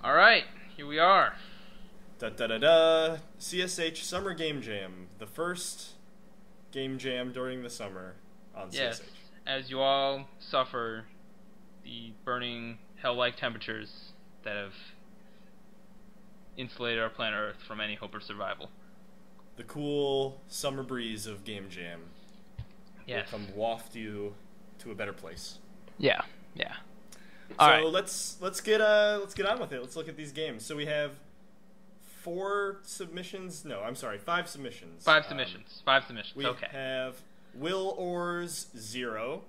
Alright, here we are. Da da da da. CSH Summer Game Jam. The first game jam during the summer on Yes, CSH. as you all suffer the burning hell-like temperatures that have insulated our planet Earth from any hope of survival. The cool summer breeze of Game Jam Yes. will come waft you to a better place. Yeah, yeah. So All right. let's get on with it. Let's look at these games. So we have 5 submissions. Five submissions. We Okay. have Will Orr's 0.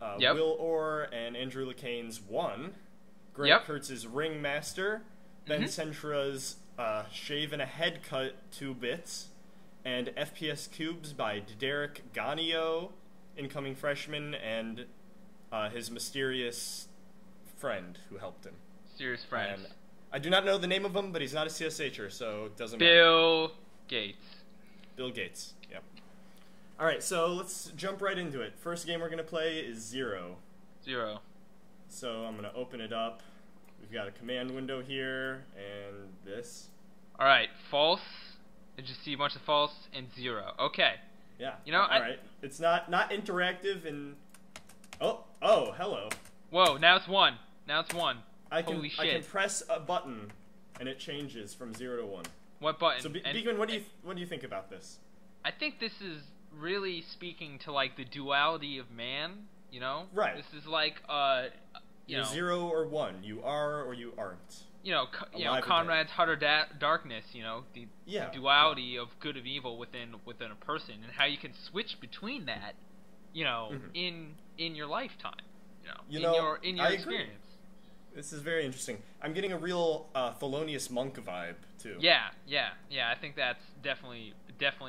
Yep. Will Orr and Andrew Lacane's 1. Greg Yep. Kurtz's Ringmaster. Ben Centra's Shave and a Head Cut 2 bits. And FPS Cubes by Derek Ganio, incoming freshman, and his mysterious friend who helped him. Serious friends. And I do not know the name of him, but he's not a CSHer, so it doesn't matter. Bill Gates. Bill Gates, yep. Alright, so let's jump right into it. First game we're going to play is 0. 0. So I'm going to open it up. We've got a command window here, and this. Alright, false. I just see a bunch of false and 0. Okay. Yeah. You know, alright. It's not interactive and... Oh, hello. Whoa, now it's 1. Holy shit. I can press a button, and it changes from 0 to 1. What button? So, Beacon, what do you think about this? I think this is really speaking to, like, the duality of man, you know? Right. This is like, You're 0 or 1. You are or you aren't. Alive or Conrad's Utter Darkness, the duality of good and evil within a person, and how you can switch between that, in your lifetime, in your experience. Agree. This is very interesting. I'm getting a real Thelonious Monk vibe too. Yeah. I think that's definitely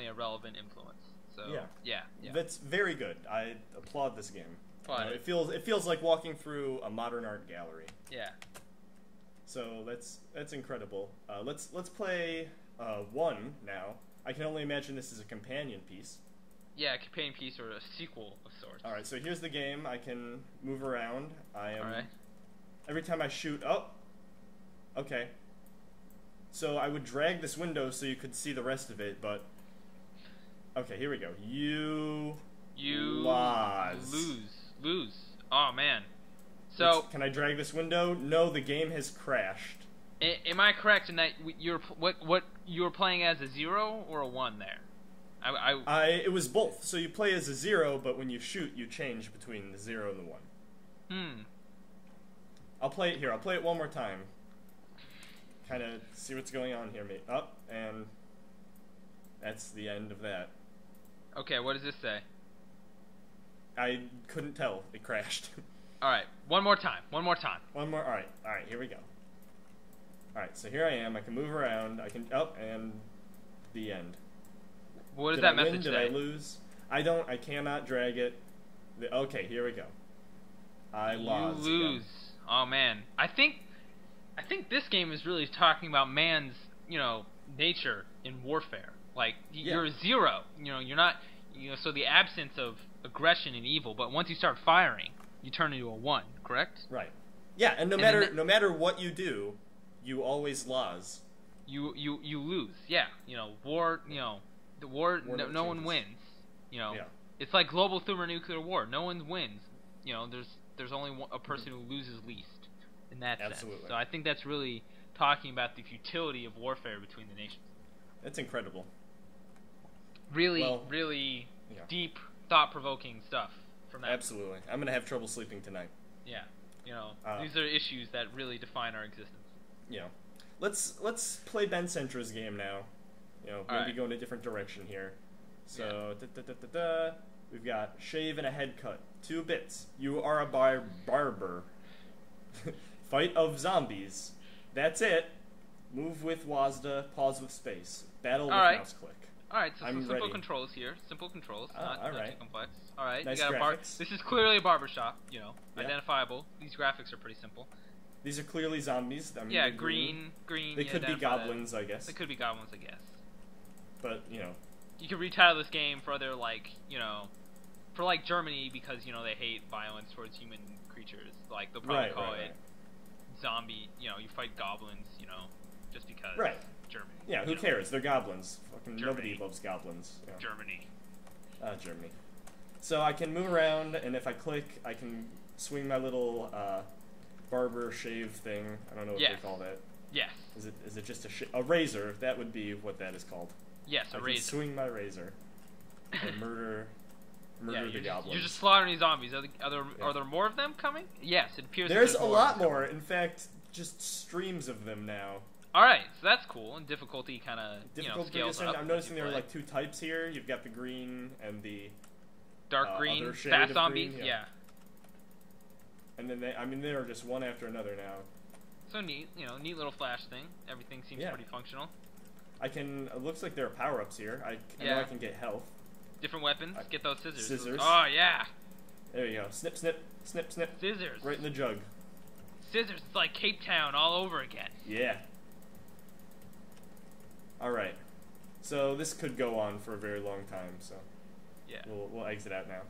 a relevant influence. So yeah. That's very good. I applaud this game. It It feels like walking through a modern art gallery. Yeah. So that's incredible. Let's play 1 now. I can only imagine this is a companion piece. Yeah, a companion piece or a sequel of sorts. All right. So here's the game. I can move around. All right. Every time I shoot... Oh! Okay. So I would drag this window so you could see the rest of it, but... Okay, here we go. You lose. Oh, man. So... Can I drag this window? No, the game has crashed. Am I correct in that you were playing as a 0 or a 1 there? It was both. So you play as a 0, but when you shoot, you change between the 0 and the 1. I'll play it here. I'll play it one more time. Kind of see what's going on here. Up, and that's the end of that. Okay, what does this say? I couldn't tell. It crashed. Alright, one more time. Alright, here we go. Alright, so here I am. I can move around. I can... Up, and the end. What does that message say? Did I lose? I cannot drag it. Okay, here we go. I lost. You lose. Again. Oh man, I think this game is really talking about man's, nature in warfare. Like you're a 0, you're not, so the absence of aggression and evil. But once you start firing, you turn into a 1. Correct? Right. Yeah, and no matter what you do, you always lose. You lose. Yeah. War. The war. No one wins. Yeah. It's like global thermonuclear war. No one wins. There's only a person who loses least in that sense. So I think that's really talking about the futility of warfare between the nations. That's incredible. Really deep, thought-provoking stuff from that. Absolutely. I'm going to have trouble sleeping tonight. Yeah. These are issues that really define our existence. Yeah. Let's play Ben Centra's game now. Maybe go in a different direction here. So, we've got Shave and a Head Cut. 2 bits. You are a barber. Fight of zombies. That's it. Move with WASD. Pause with space. Battle with mouse click. Alright, so some simple ready. Controls here. Simple controls. Not too complex. Alright, nice you got graphics. This is clearly a barbershop, identifiable. These graphics are pretty simple. These are clearly zombies. Green. They could be goblins, I guess. They could be goblins, I guess. But, You could retitle this game for other, for Germany because they hate violence towards human creatures. Like they'll probably call it zombie, you fight goblins, just because. Right. Germany. Yeah, who cares? They're goblins. Fucking Germany. Nobody loves goblins. Germany. Germany. So I can move around, and if I click, I can swing my little barber shave thing. I don't know what they call that. Yes. Is it just a razor? That would be what that is called. Yes, a razor. Can swing my razor and murder the goblins. You're just slaughtering these zombies. Are there more of them coming? Yes, it appears there's a lot more. In fact, just streams of them now. All right, so that's cool. And difficulty kind of scales up. I'm noticing there are like two types here. You've got the green and the dark green, other shade fast of zombies. Green, yeah. And then they are just one after another now. So neat, neat little flash thing. Everything seems pretty functional. It looks like there are power-ups here. I know I can get health. Different weapons. Get those scissors. Scissors. Oh, yeah. There you go. Snip, snip, snip, snip. Scissors. Right in the jug. Scissors. It's like Cape Town all over again. Yeah. Alright. So this could go on for a very long time, so yeah. We'll exit out now.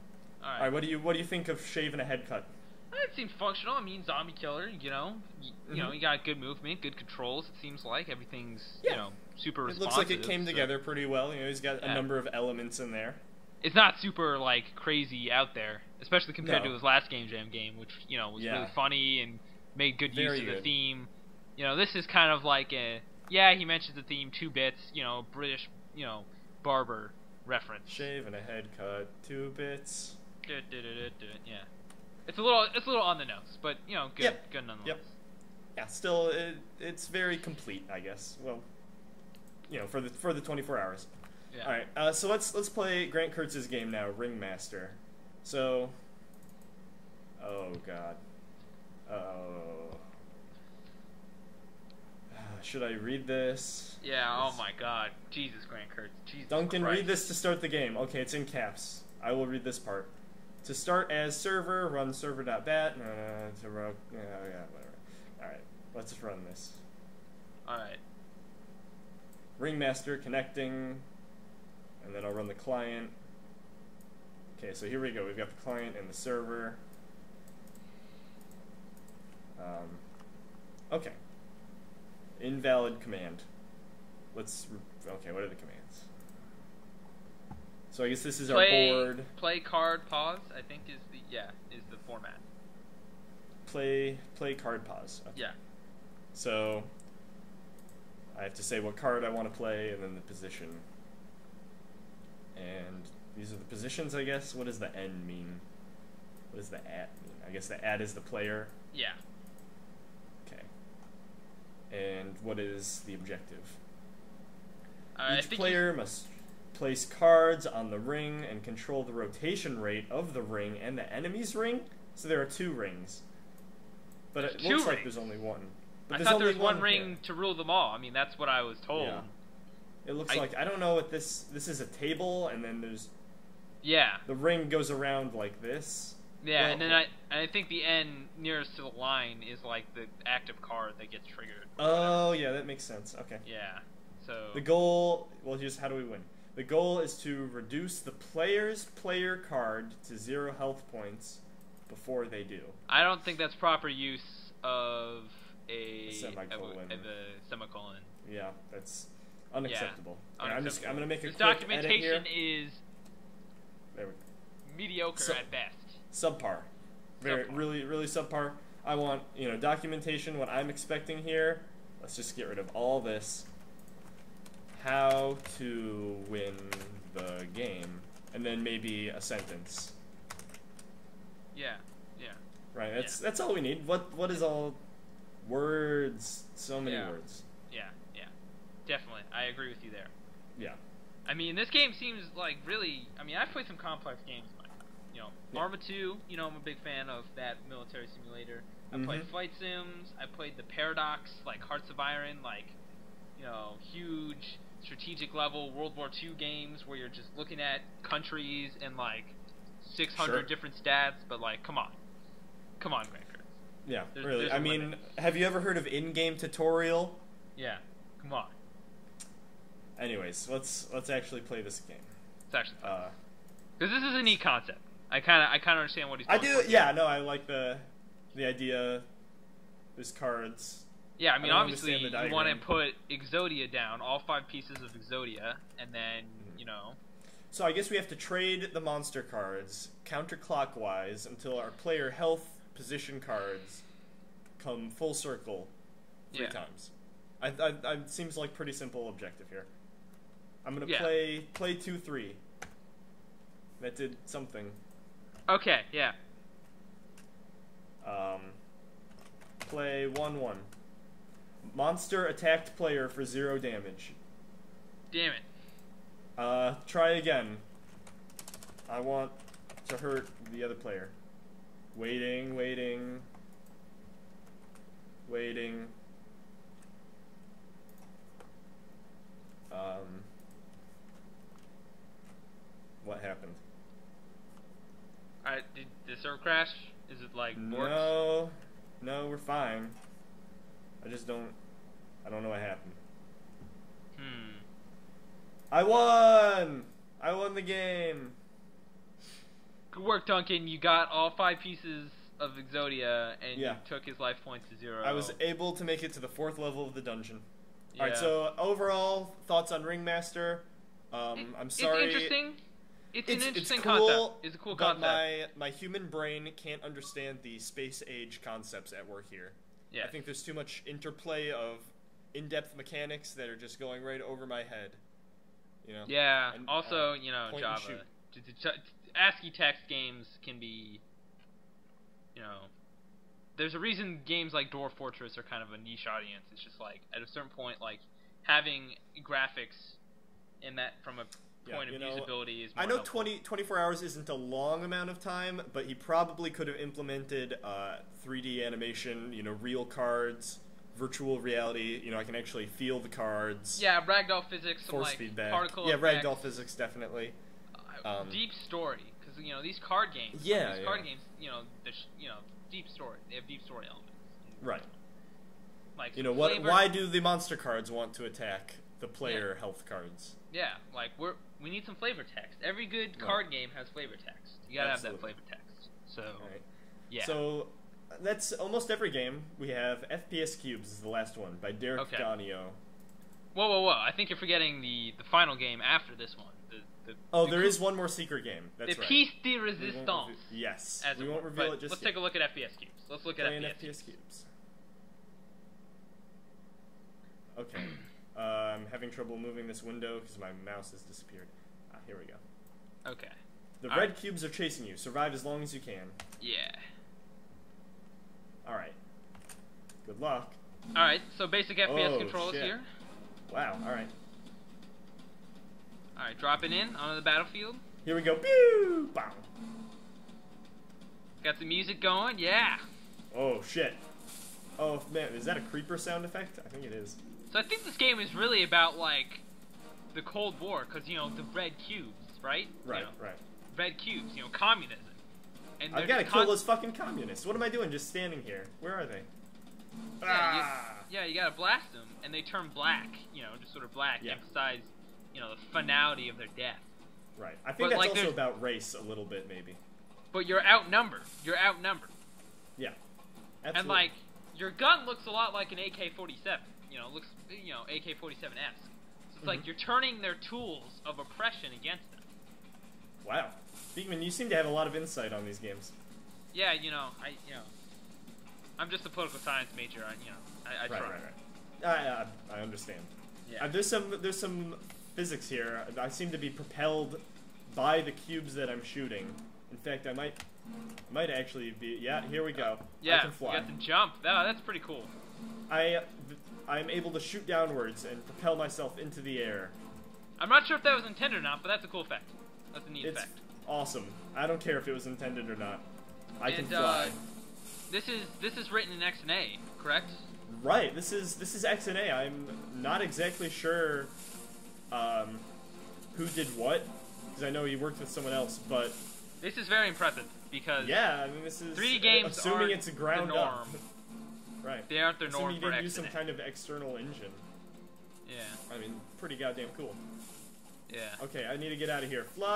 Alright, what do you think of shaving a head cut? It seems functional. I mean, zombie killer, you got good movement, good controls, it seems like. Everything's, super responsive. It looks like it came together pretty well. He's got a number of elements in there. It's not super, crazy out there, especially compared to his last GameJam game, which, was really funny and made good use of the theme. This is kind of like he mentions the theme, 2 bits, British, barber reference. Shave and a head cut, 2 bits. Yeah. It's a little on the nose, but good nonetheless. Yep. Yeah, still it's very complete, I guess. Well, for the 24 hours. Yeah. All right. So let's play Grant Kurtz's game now, Ringmaster. So, oh god. Should I read this? Yeah. Oh my god. Jesus, Grant Kurtz. Jesus Duncan, Christ. read this to start the game. Okay, it's in caps. I will read this part. To start as server, run server.bat. Whatever. Alright, let's just run this. Alright. Ringmaster connecting, and then I'll run the client. Okay, so here we go. We've got the client and the server. Okay. Invalid command. Okay, what are the commands? So I guess this is our board. Play card pause, I think is the format. Play card pause. Okay. Yeah. So I have to say what card I want to play and then the position. And these are the positions, I guess. What does the N mean? What does the at mean? I guess the at is the player. Yeah. Okay. And what is the objective? Each Each player must place cards on the ring and control the rotation rate of the ring and the enemy's ring. So there are 2 rings. But it looks like there's only one. But I thought there was one ring to rule them all. I mean, that's what I was told. Yeah. It looks like, I don't know what this is a table, and then there's... Yeah. The ring goes around like this. Yeah, and then I think the N nearest to the line is like the active card that gets triggered. Oh, yeah, that makes sense. Okay. Yeah. So the goal, how do we win? The goal is to reduce the player's player card to 0 health points before they do. I don't think that's proper use of a semicolon. Of a semicolon. Yeah, that's unacceptable. Yeah, I'm gonna make a quick documentation edit here. is mediocre at best. Subpar. Really subpar. I want, documentation, what I'm expecting here. Let's just get rid of all this. How to win the game. And then maybe a sentence. Yeah. Right, that's all we need. What is all words? So many words. Yeah. Definitely. I agree with you there. Yeah. I mean, this game seems like really... I mean, I've played some complex games. Arma 2, I'm a big fan of that military simulator. I played Flight Sims. I played the Paradox, like Hearts of Iron, huge strategic level World War II games where you're just looking at countries and 600 different stats. But come on, Grant Kurtz. Yeah, really. I mean, have you ever heard of in-game tutorial? Yeah, come on. Anyways, let's actually play this game. It's actually fun. Because this is a neat concept. I kind of understand what he's doing. I do. Yeah, no, I like the idea. There's cards. Yeah, I mean, obviously, you want to put Exodia down, all 5 pieces of Exodia, and then, you know... So I guess we have to trade the monster cards counterclockwise until our player health position cards come full circle 3 times. It seems like pretty simple objective here. I'm going to play 2-3. That did something. Okay, yeah. Play 1-1. Monster attacked player for 0 damage. Damn it. Try again. I want to hurt the other player. Waiting. What happened? Did the server crash? Is it like No, we're fine. I don't know what happened. I won! I won the game! Good work, Duncan. You got all 5 pieces of Exodia, and you took his life points to 0. I was able to make it to the 4th level of the dungeon. Yeah. Alright, so overall, thoughts on Ringmaster? I'm sorry. It's interesting. It's an interesting cool, concept. It's a cool concept. But my human brain can't understand the space age concepts at work here. Yeah. I think there's too much interplay of in-depth mechanics that are just going right over my head. You know? Yeah. And, also, you know, Java. ASCII text games can be, you know, there's a reason games like Dwarf Fortress are kind of a niche audience. It's just like at a certain point, like having graphics in that from a point of usability is more I know helpful. 24 hours isn't a long amount of time, but he probably could have implemented 3D animation, you know, real cards, virtual reality, you know, I can actually feel the cards. Yeah, ragdoll physics, force some, like, feedback. particle Yeah, effects. ragdoll physics, definitely. Deep story, because, you know, these card games, card games, you know, deep story. They have deep story elements. Right. Like, you know, why do the monster cards want to attack the player health cards? Yeah, like, we need some flavor text. Every good card game has flavor text. You gotta have that flavor text. So, yeah. So, that's almost every game. We have FPS Cubes is the last one, by Derek Ganio. Whoa. I think you're forgetting the final game after this one. There is one more secret game. That's right. The Piece de Resistance. Yes. We won't reveal it just let's take a look at FPS Cubes. Let's look at FPS Cubes. Okay. I'm having trouble moving this window because my mouse has disappeared. Here we go. Okay. The red cubes are chasing you. Survive as long as you can. Yeah. Alright. Good luck. Alright, so basic FPS controls here. Wow, alright. Alright, dropping in onto the battlefield. Here we go. Pew! Bow. Got the music going, yeah. Oh, shit. Oh, man, is that a creeper sound effect? I think it is. So I think this game is really about, like, the Cold War, because, you know, the red cubes, right? Right, you know, right. Red cubes, you know, communism. And I've got to kill those fucking communists. What am I doing just standing here? Where are they? Yeah, you gotta blast them, and they turn black, you know, just sort of black, to emphasize, you know, the finality of their death. Right. I think that's also about race a little bit, maybe. But you're outnumbered. Yeah. Absolutely. And, like, your gun looks a lot like an AK-47. You know, looks, you know, AK-47-esque. So it's like you're turning their tools of oppression against them. Wow. Beekman, you seem to have a lot of insight on these games. Yeah, you know, I'm just a political science major. I try. Right. I understand. Yeah. There's some physics here. I seem to be propelled by the cubes that I'm shooting. In fact, I might actually be. Yeah, here we go. Yeah, I can fly. You got the jump. That's pretty cool. I'm able to shoot downwards and propel myself into the air. I'm not sure if that was intended or not, but that's a cool effect. That's a neat effect. It's awesome. I don't care if it was intended or not. I can fly. This is written in X and A, correct? Right. This is X and A. I'm not exactly sure who did what, because I know he worked with someone else, but this is very impressive because I mean, this is 3D games assuming it's a ground up. Right. They aren't their norm you for didn't X use some and A. kind of external engine. Yeah. I mean, pretty goddamn cool. Yeah. Okay, I need to get out of here. Fly!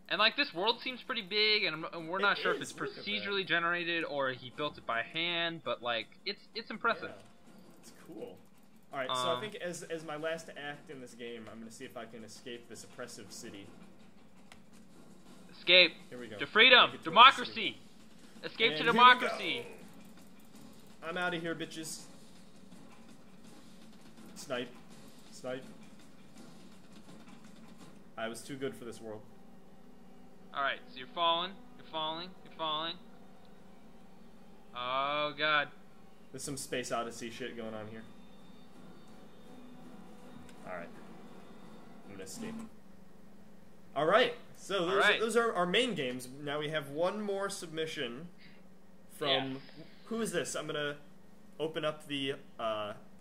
And like this world seems pretty big, and we're not sure if it's procedurally generated or he built it by hand, but like it's impressive. Yeah. It's cool. All right, so I think as my last act in this game, I'm gonna see if I can escape this oppressive city. Escape. Here we go. To freedom, democracy. Escape to democracy. I'm out of here, bitches. Snipe. Snipe. I was too good for this world. Alright, so you're falling. You're falling. You're falling. Oh, God. There's some Space Odyssey shit going on here. Alright. I'm gonna escape. Alright, so those are our main games. Now we have one more submission from... Yes. Who is this? I'm gonna open up the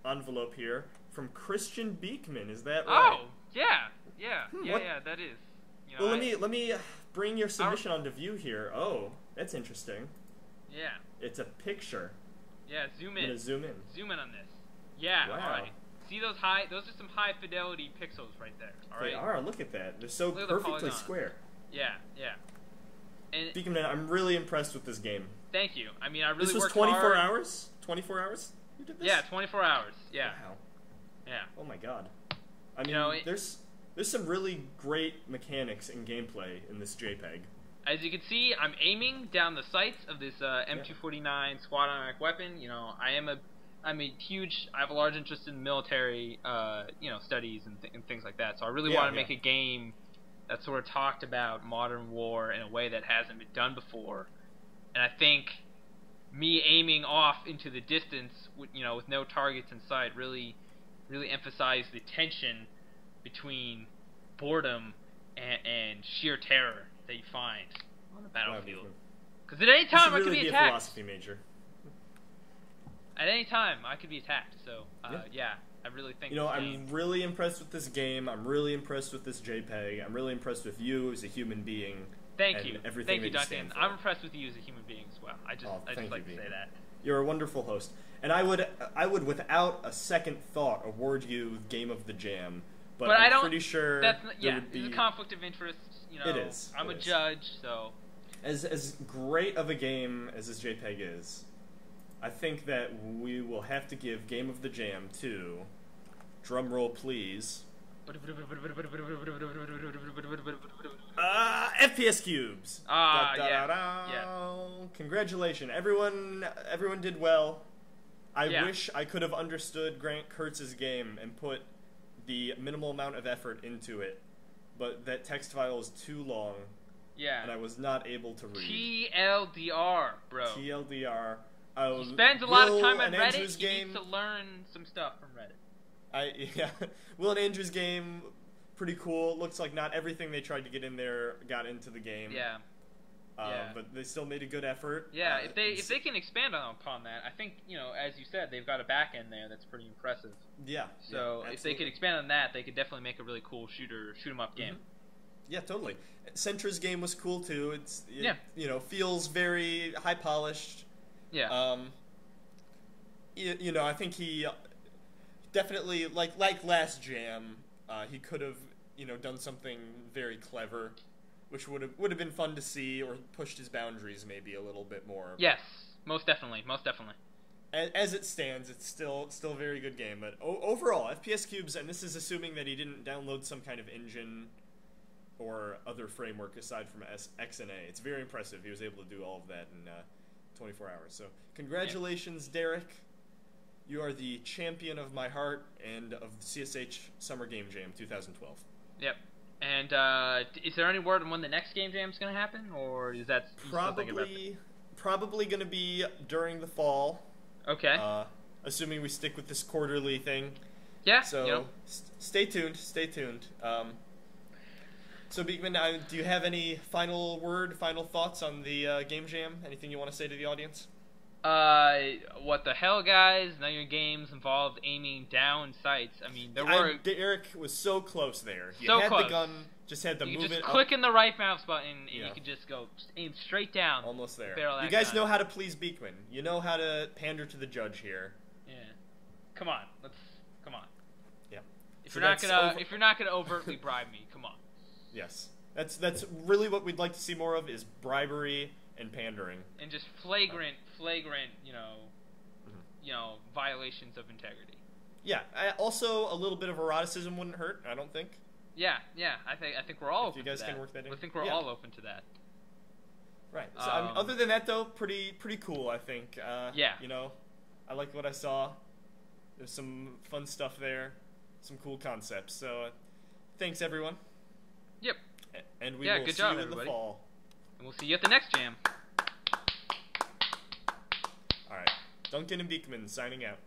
envelope here. From Christian Beekman, is that right? Oh, yeah. Yeah, that is. You know, well, let me bring your submission onto view here. Oh, that's interesting. Yeah. It's a picture. Yeah, zoom in. I'm gonna zoom in. Zoom in on this. Yeah, wow. alright. See those those are some high fidelity pixels right there. Alright. They are, look at that. They're so perfectly square. Yeah. And Beekman, I'm really impressed with this game. Thank you. I mean, I really worked hard. This was 24 hours? 24 hours you did this? Yeah, 24 hours. Yeah. Wow. Yeah. Oh my god. I mean, there's some really great mechanics in gameplay in this JPEG. As you can see, I'm aiming down the sights of this M249 squad automatic weapon. You know, I have a large interest in military, studies and things like that. So I really want to make a game that sort of talked about modern war in a way that hasn't been done before. And I think me aiming off into the distance, with no targets in sight, really emphasized the tension between boredom and sheer terror that you find on the battlefield. Because at any time I could be attacked. A philosophy major. At any time I could be attacked. So I really think. I'm really impressed with this game. I'm really impressed with this JPEG. I'm really impressed with you as a human being. Thank you. Everything Thank you, Duncan. I'm impressed with you as a human being as well. I just like to say that. You're a wonderful host. And I would without a second thought award you Game of the Jam. But I'm pretty sure it's a conflict of interest. It is. I'm a judge, so as great of a game as this JPEG is, I think that we will have to give Game of the Jam to, drum roll please, FPS Cubes. Congratulations, everyone did well. I wish I could have understood Grant Kurtz's game and put the minimal amount of effort into it, but that text file is too long. Yeah. And I was not able to read. TLDR, bro. TLDR. He spends a lot of time on Reddit. He needs to learn some stuff from Reddit. Will and Andrew's game, pretty cool. Looks like not everything they tried to get in there got into the game. Yeah. But they still made a good effort. Yeah, if they can expand upon that, I think, as you said, they've got a back end there that's pretty impressive. Yeah. So if they could expand on that, they could definitely make a really cool shoot 'em up game. Yeah, totally. Sentra's game was cool too. It feels very high polished. Yeah. I think he definitely like last Jam, he could have done something very clever, which would have been fun to see, or pushed his boundaries maybe a little bit more. Yes, most definitely. As it stands, it's still a very good game. But overall, FPS Cubes, and this is assuming that he didn't download some kind of engine or other framework aside from XNA. It's very impressive. He was able to do all of that in 24 hours. So congratulations, Derek. You are the champion of my heart and of the CSH Summer Game Jam 2012. Yep. And is there any word on when the next Game Jam is going to happen, or is that probably going to be during the fall? Okay. Assuming we stick with this quarterly thing. Yeah. So stay tuned. So Beekman, do you have any final thoughts on the Game Jam? Anything you want to say to the audience? What the hell, guys? None of your games involved aiming down sights. I mean, Derek was so close there. You had the gun, just had to move it up. You just click in the right mouse button, and you can just aim straight down. Almost there. You guys know how to please Beekman. You know how to pander to the judge here. Yeah. Come on. Come on. Yeah. If you're not gonna overtly bribe me, come on. Yes. That's really what we'd like to see more of, is bribery and pandering. And just flagrant, violations of integrity. Yeah. Also, a little bit of eroticism wouldn't hurt, I don't think. Yeah. I think we're all open to that. You guys can work that in. I think we're all open to that. Right. So, other than that, though, pretty cool, I think. Yeah. I like what I saw. There's some fun stuff there, some cool concepts. So, thanks, everyone. Yep. And we will see you in the fall. And we'll see you at the next jam. All right. Duncan and Beekman signing out.